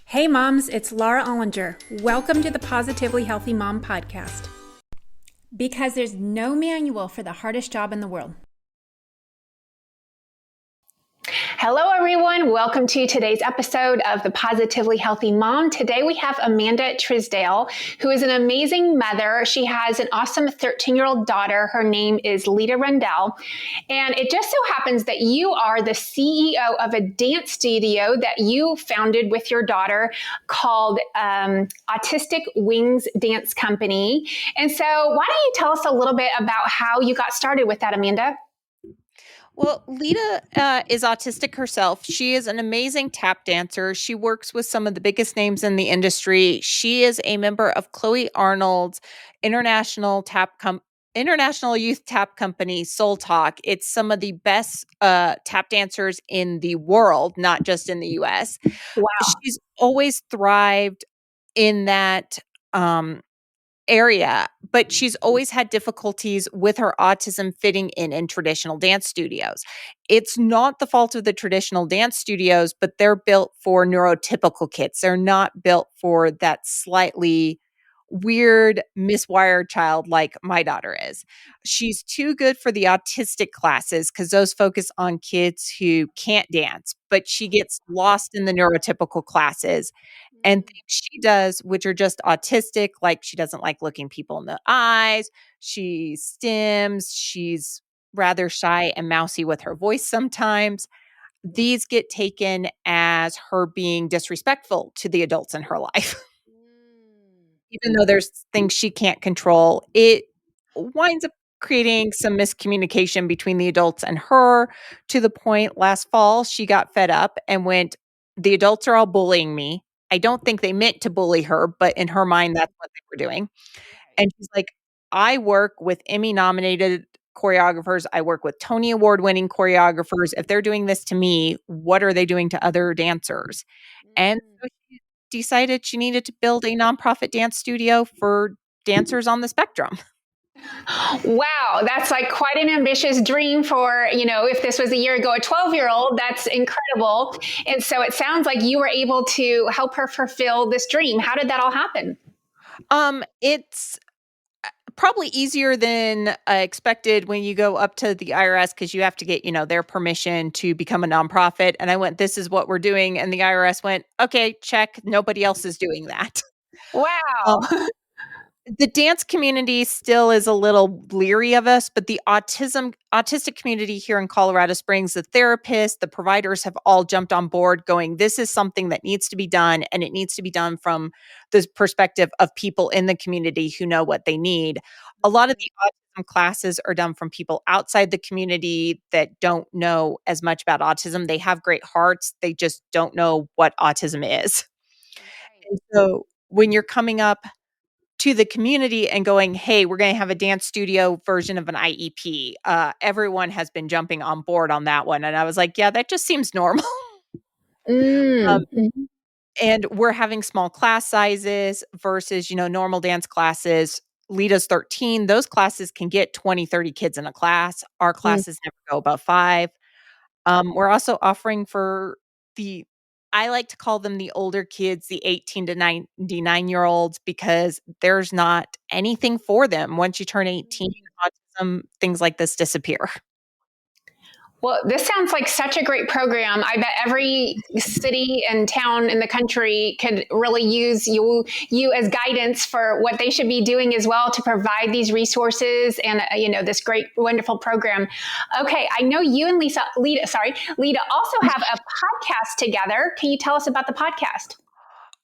Hey moms, it's Laura Ollinger. Welcome to the Positively Healthy Mom podcast. Because there's no manual for the hardest job in the world. Hello, everyone. Welcome to today's episode of the Positively Healthy Mom. Today we have Amanda Trisdale, who is an amazing mother. She has an awesome 13-year-old daughter. Her name is Lita Rundell. And it just so happens that you are the CEO of a dance studio that you founded with your daughter called Autistic Wings Dance Company. And so why don't you tell us a little bit about how you got started with that, Amanda? Well, Lita is autistic herself. She is an amazing tap dancer. She works with some of the biggest names in the industry. She is a member of Chloe Arnold's international youth tap company, Soul Talk. It's some of the best tap dancers in the world, not just in the US. Wow. She's always thrived in that area, but she's always had difficulties with her autism fitting in traditional dance studios. It's not the fault of the traditional dance studios, but they're built for neurotypical kids. They're not built for that slightly weird, miswired child like my daughter is. She's too good for the autistic classes because those focus on kids who can't dance, but she gets lost in the neurotypical classes and things she does, which are just autistic, like she doesn't like looking people in the eyes. She stims. She's rather shy and mousy with her voice sometimes. These get taken as her being disrespectful to the adults in her life. Even though there's things she can't control, it winds up creating some miscommunication between the adults and her to the point last fall she got fed up and went, "The adults are all bullying me." I don't think they meant to bully her, but in her mind, that's what they were doing. And she's like, "I work with Emmy-nominated choreographers. I work with Tony Award-winning choreographers. If they're doing this to me, what are they doing to other dancers?" And so she decided she needed to build a nonprofit dance studio for dancers on the spectrum. Wow, that's like quite an ambitious dream for, if this was a year ago, a 12-year-old, that's incredible. And so it sounds like you were able to help her fulfill this dream. How did that all happen? It's probably easier than expected when you go up to the IRS because you have to get, their permission to become a nonprofit. And I went, "This is what we're doing." And the IRS went, "Okay, check. Nobody else is doing that." Wow. Um, the dance community still is a little leery of us, but the autistic community here in Colorado Springs, the therapists, the providers have all jumped on board going, "This is something that needs to be done, and it needs to be done from the perspective of people in the community who know what they need." A lot of the autism classes are done from people outside the community that don't know as much about autism. They have great hearts. They just don't know what autism is. And so when you're coming up to the community and going, "Hey, we're going to have a dance studio version of an IEP." Everyone has been jumping on board on that one. And I was like, yeah, that just seems normal. Um, Mm. and we're having small class sizes versus, normal dance classes. Lita's 13. Those classes can get 20, 30 kids in a class. Our Mm. classes never go above 5. We're also offering for the I like to call them the older kids, the 18 to 99-year-olds, because there's not anything for them. Once you turn 18, autism, things like this disappear. Well, this sounds like such a great program. I bet every city and town in the country could really use you as guidance for what they should be doing as well to provide these resources and this great, wonderful program. Okay, I know you and Lita also have a podcast together. Can you tell us about the podcast?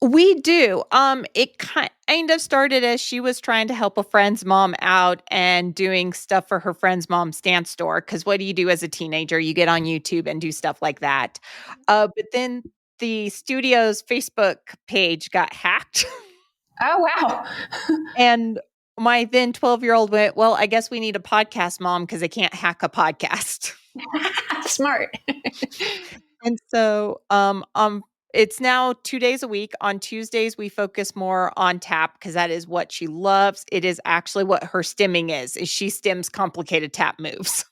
We do. It kind of started as she was trying to help a friend's mom out and doing stuff for her friend's mom's dance store. Because what do you do as a teenager? You get on YouTube and do stuff like that. But then the studio's Facebook page got hacked. Oh, wow. And my then 12-year-old went, "Well, I guess we need a podcast, Mom, because they can't hack a podcast." Smart. And so, it's now 2 days a week. On Tuesdays, we focus more on tap because that is what she loves. It is actually what her stimming is she stims complicated tap moves.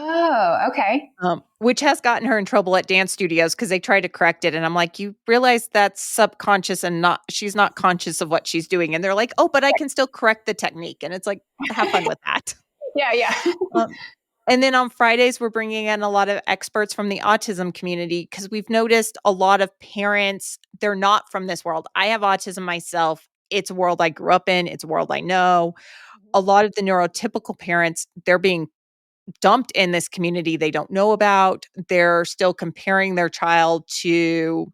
Oh, okay. which has gotten her in trouble at dance studios because they try to correct it. And I'm like, you realize that's subconscious and she's not conscious of what she's doing. And they're like, oh, but I can still correct the technique. And it's like, have fun with that. Yeah, yeah. Um, and then on Fridays, we're bringing in a lot of experts from the autism community because we've noticed a lot of parents, they're not from this world. I have autism myself. It's a world I grew up in. It's a world I know. A lot of the neurotypical parents, they're being dumped in this community they don't know about. They're still comparing their child to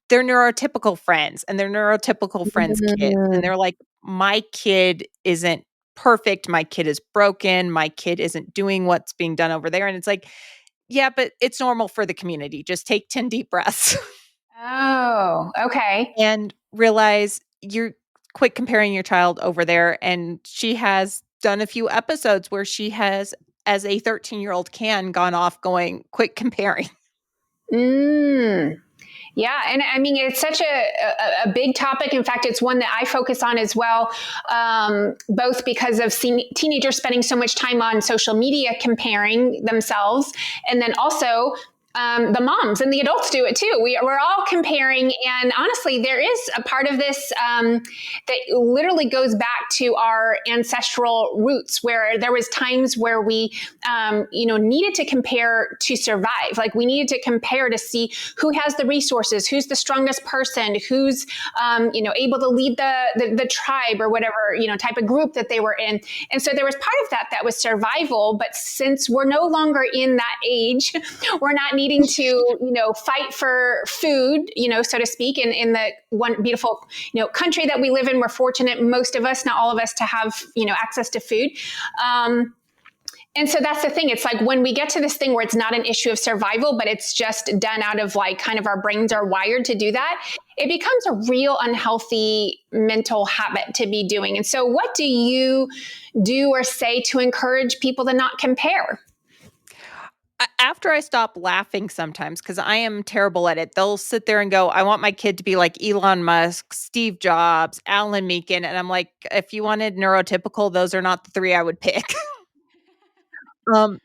their neurotypical friends and their neurotypical friends' kids. And Mm. they're like, my kid isn't perfect. My kid is broken. My kid isn't doing what's being done over there. And it's like, yeah, but it's normal for the community. Just take 10 deep breaths Oh, okay. and realize you're quit comparing your child over there. And she has done a few episodes where she has, as a 13-year-old can, gone off going, quit comparing. Mm. Yeah, and I mean it's such a big topic. In fact, it's one that I focus on as well, both because of teenagers spending so much time on social media comparing themselves, and then also the moms and the adults do it too. We're all comparing, and honestly, there is a part of this that literally goes back to our ancestral roots, where there was times where we, needed to compare to survive. Like we needed to compare to see who has the resources, who's the strongest person, who's, able to lead the tribe or whatever, type of group that they were in. And so there was part of that was survival. But since we're no longer in that age, we're not needing to, fight for food, so to speak, in the one beautiful, country that we live in. We're fortunate, most of us, not all of us, to have, access to food. And so that's the thing. It's like when we get to this thing where it's not an issue of survival, but it's just done out of like kind of our brains are wired to do that, it becomes a real unhealthy mental habit to be doing. And so what do you do or say to encourage people to not compare? After I stop laughing sometimes, because I am terrible at it, they'll sit there and go, I want my kid to be like Elon Musk, Steve Jobs, Alan Menken. And I'm like, if you wanted neurotypical, those are not the three I would pick. um,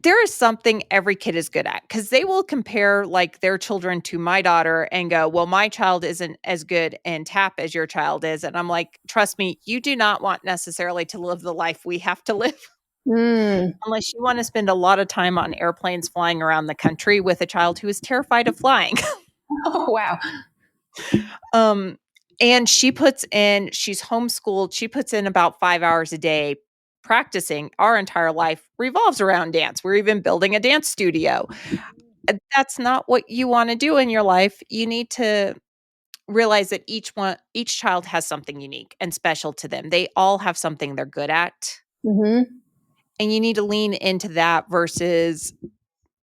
there is something every kid is good at because they will compare like their children to my daughter and go, well, my child isn't as good in tap as your child is. And I'm like, trust me, you do not want necessarily to live the life we have to live. Mm. Unless you wanna spend a lot of time on airplanes flying around the country with a child who is terrified of flying. Oh, wow. Um, and she's homeschooled, she puts in about 5 hours a day practicing. Our entire life revolves around dance. We're even building a dance studio. That's not what you wanna do in your life. You need to realize that each child has something unique and special to them. They all have something they're good at, Mm-hmm. and you need to lean into that versus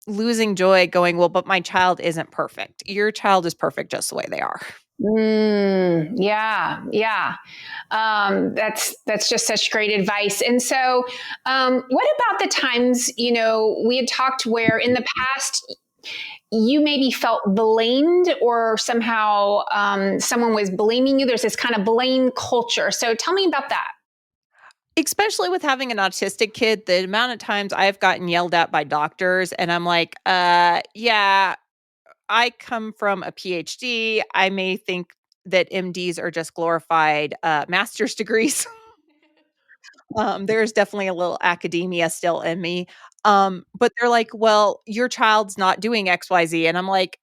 losing joy going, well, but my child isn't perfect. Your child is perfect just the way they are. Yeah, yeah. That's just such great advice. And so, what about the times we had talked where in the past you maybe felt blamed or somehow someone was blaming you? There's this kind of blame culture. So tell me about that. Especially with having an autistic kid, the amount of times I've gotten yelled at by doctors and I'm like, yeah, I come from a PhD. I may think that MDs are just glorified master's degrees. There's definitely a little academia still in me. But they're like, "Well, your child's not doing XYZ." And I'm like,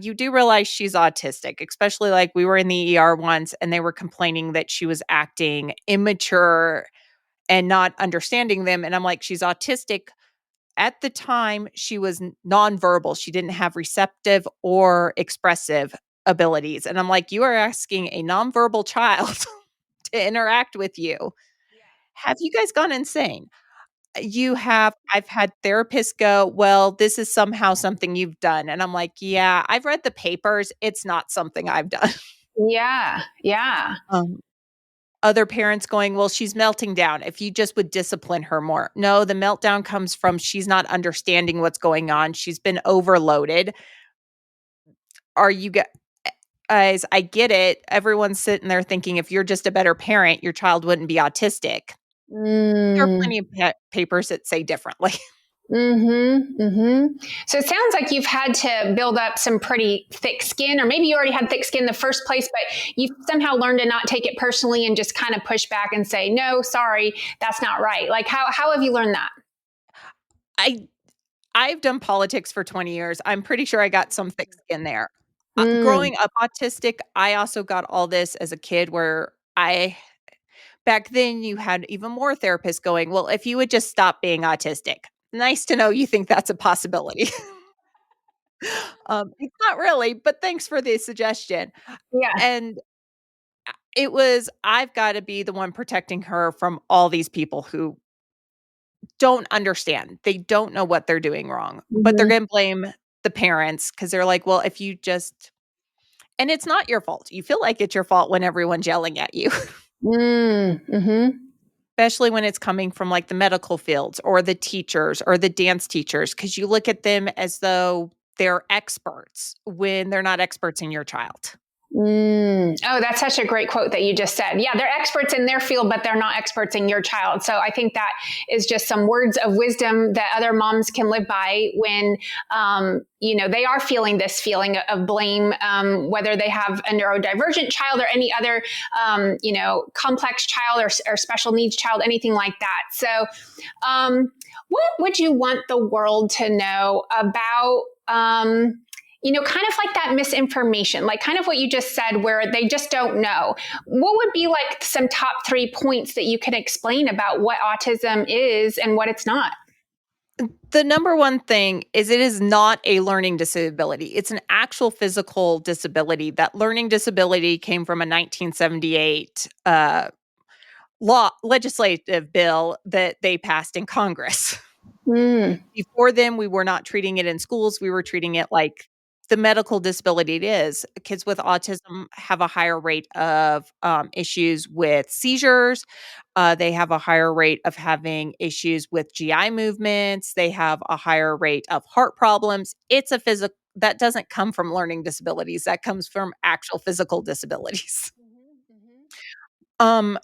you do realize she's autistic." Especially like we were in the ER once and they were complaining that she was acting immature and not understanding them. And I'm like, she's autistic. At the time, she was nonverbal. She didn't have receptive or expressive abilities. And I'm like, you are asking a nonverbal child to interact with you. Have you guys gone insane? I've had therapists go, well, this is somehow something you've done. And I'm like, yeah, I've read the papers. It's not something I've done. Yeah, yeah. Um, Other parents going, well, she's melting down. If you just would discipline her more. No, the meltdown comes from she's not understanding what's going on. She's been overloaded. Are you guys, I get it. Everyone's sitting there thinking if you're just a better parent, your child wouldn't be autistic. There are Mm. plenty of papers that say differently. Mm-hmm. Mm-hmm. So it sounds like you've had to build up some pretty thick skin, or maybe you already had thick skin in the first place, but you somehow learned to not take it personally and just kind of push back and say, no, sorry, that's not right. Like how have you learned that? I I've done politics for 20 years. I'm pretty sure I got some thick skin there. Mm. Growing up autistic, I also got all this as a kid where I back then you had even more therapists going, "Well, if you would just stop being autistic." Nice to know you think that's a possibility. It's not really, but thanks for the suggestion. Yeah. And it was I've gotta be the one protecting her from all these people who don't understand. They don't know what they're doing wrong, but they're Mm-hmm. gonna blame the parents because 'cause they're like, "Well, if you just" and it's not your fault. You feel like it's your fault when everyone's yelling at you, Mm-hmm. especially when it's coming from, like, the medical fields or the teachers or the dance teachers, because you look at them as though they're experts when they're not experts in your child. Mm. Oh, that's such a great quote that you just said. Yeah, they're experts in their field, but they're not experts in your child. So I think that is just some words of wisdom that other moms can live by when, they are feeling this feeling of blame, whether they have a neurodivergent child or any other, complex child or special needs child, anything like that. So, what would you want the world to know about? Kind of like that misinformation, like kind of what you just said, where they just don't know. What would be like some top 3 points that you can explain about what autism is and what it's not? The number one thing is it is not a learning disability. It's an actual physical disability. That learning disability came from a 1978 legislative bill that they passed in Congress. Mm, Before then, we were not treating it in schools. We were treating it like the medical disability it is. Kids with autism have a higher rate of issues with seizures. They have a higher rate of having issues with GI movements. They have a higher rate of heart problems. It's a physical that doesn't come from learning disabilities. That comes from actual physical disabilities. Um,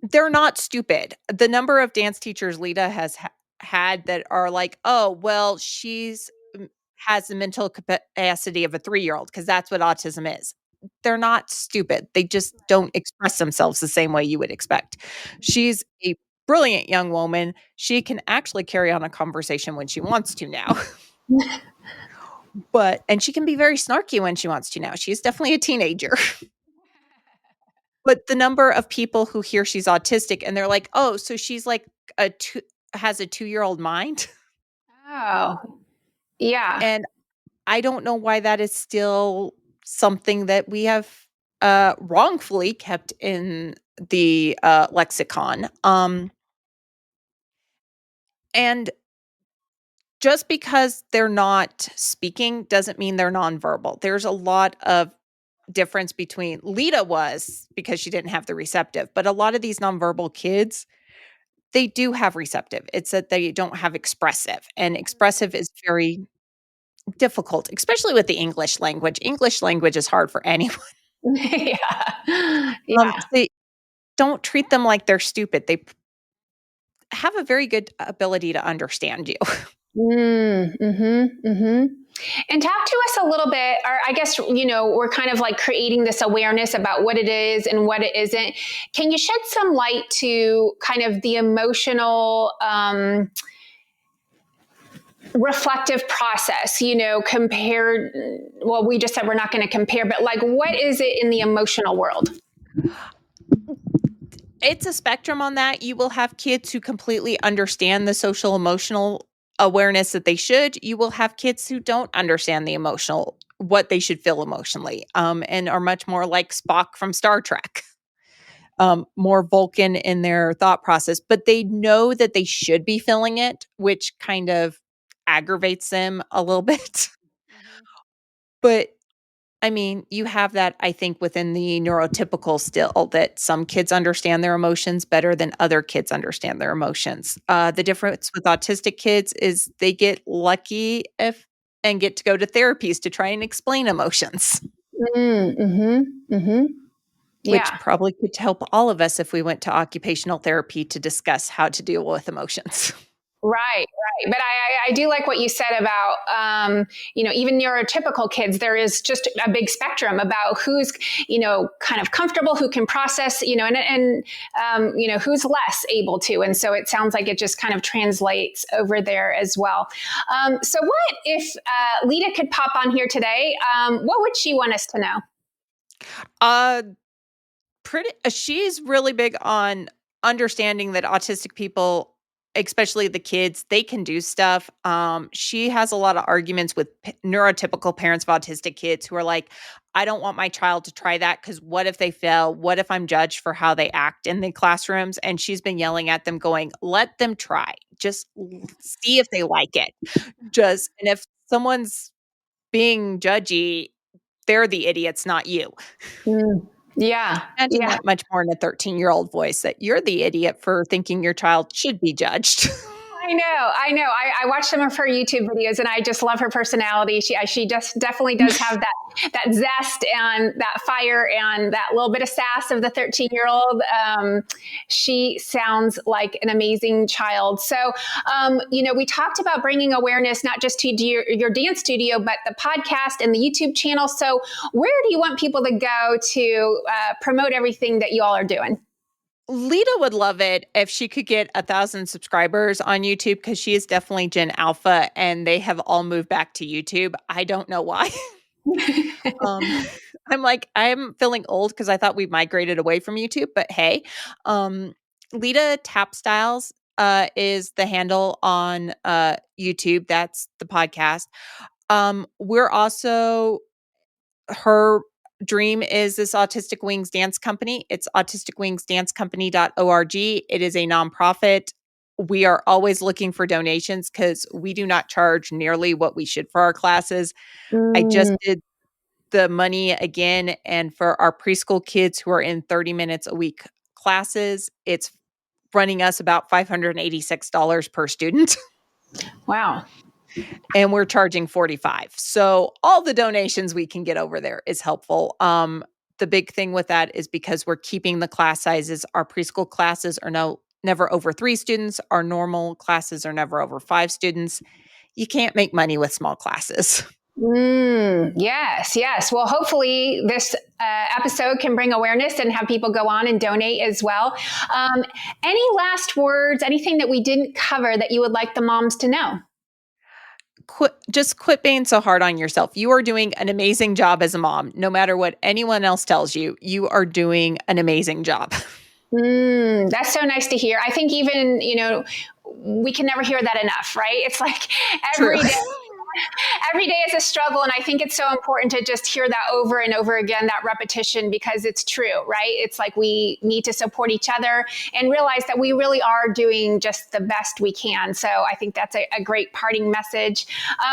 they're not stupid. The number of dance teachers Lita has had that are like, "Oh, well, she's has the mental capacity of a 3-year-old because that's what autism is." They're not stupid. They just don't express themselves the same way you would expect. She's a brilliant young woman. She can actually carry on a conversation when she wants to now. And she can be very snarky when she wants to now. She's definitely a teenager. But the number of people who hear she's autistic and they're like, "Oh, so she's like a 2 has a 2-year-old mind?" Oh, yeah. And I don't know why that is still something that we have, wrongfully kept in the, lexicon, and just because they're not speaking doesn't mean they're nonverbal. There's a lot of difference between Lita was because she didn't have the receptive, but a lot of these nonverbal kids they do have receptive. It's that they don't have expressive, and expressive is very difficult, especially with the English language. English language is hard for anyone. Yeah. Yeah. They don't treat them like they're stupid. They have a very good ability to understand you. Mm, mm-hmm, mm-hmm. And talk to us a little bit, or I guess, we're kind of like creating this awareness about what it is and what it isn't. Can you shed some light to kind of the emotional, reflective process, compared? Well, we just said we're not going to compare, but like, what is it in the emotional world? It's a spectrum on that. You will have kids who completely understand the social emotional awareness that they should. You will have kids who don't understand the emotional what they should feel emotionally, and are much more like Spock from Star Trek. More Vulcan in their thought process, but they know that they should be feeling it, which kind of aggravates them a little bit. But I mean, you have that, I think, within the neurotypical still that some kids understand their emotions better than other kids understand their emotions. The difference with autistic kids is they get lucky if and get to go to therapies to try and explain emotions. Mm, mm-hmm, mm-hmm. which Yeah. probably could help all of us if we went to occupational therapy to discuss how to deal with emotions. Right, right. But I do like what you said about, even neurotypical kids, there is just a big spectrum about who's, kind of comfortable, who can process, and who's less able to. And so it sounds like it just kind of translates over there as well. So what if Lita could pop on here today? What would she want us to know? Uh, she's really big on understanding that autistic people, especially the kids, they can do stuff. She has a lot of arguments with neurotypical parents of autistic kids who are like, I don't want my child to try that because what if they fail? What if I'm judged for how they act in the classrooms? And she's been yelling at them going, let them try. Just see if they like it. And if someone's being judgy, they're the idiots, not you. Mm, yeah, Imagine yeah. that much more in a 13-year-old voice, that you're the idiot for thinking your child should be judged. I know. I watch some of her YouTube videos, and I just love her personality. She just definitely does have that zest and that fire and that little bit of sass of the 13-year-old. She sounds like an amazing child. So, we talked about bringing awareness not just to your dance studio, but the podcast and the YouTube channel. So, where do you want people to go to promote everything that you all are doing? Lita would love it if she could get 1,000 subscribers on YouTube, because she is definitely Gen Alpha and they have all moved back to YouTube. I don't know why. um, I'm feeling old because I thought we migrated away from YouTube, but hey, Lita Tap Styles is the handle on YouTube. That's the podcast. We're also Her dream is this Autistic Wings dance company. It's autisticwingsdancecompany.org. It is a nonprofit. We are always looking for donations because we do not charge nearly what we should for our classes. I just Mm, did the money again, and for our preschool kids who are in 30 minutes a week classes, it's running us about $586 per student. wow. And we're charging 45. So all the donations we can get over there is helpful. The big thing with that is because we're keeping the class sizes. Our preschool classes are never over 3 students. Our normal classes are never over 5 students. You can't make money with small classes. Yes, yes. Well, hopefully this episode can bring awareness and have people go on and donate as well. Any last words, anything that we didn't cover that you would like the moms to know? Just quit being so hard on yourself. You are doing an amazing job as a mom. No matter what anyone else tells you, you are doing an amazing job. That's so nice to hear. I think even, we can never hear that enough, right? It's like True. every day is a struggle. And I think it's so important to just hear that over and over again, that repetition, because it's true, right? It's like we need to support each other and realize that we really are doing just the best we can. So I think that's a great parting message.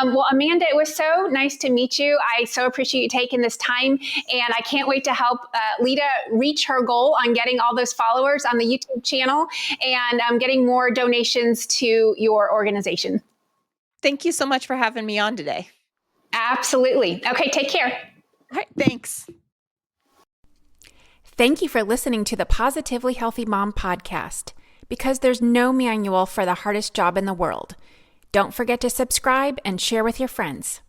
Well, Amanda, it was so nice to meet you. I so appreciate you taking this time. And I can't wait to help Lita reach her goal on getting all those followers on the YouTube channel and getting more donations to your organization. Thank you so much for having me on today. Absolutely. Okay, take care. All right, thanks. Thank you for listening to the Positively Healthy Mom podcast, because there's no manual for the hardest job in the world. Don't forget to subscribe and share with your friends.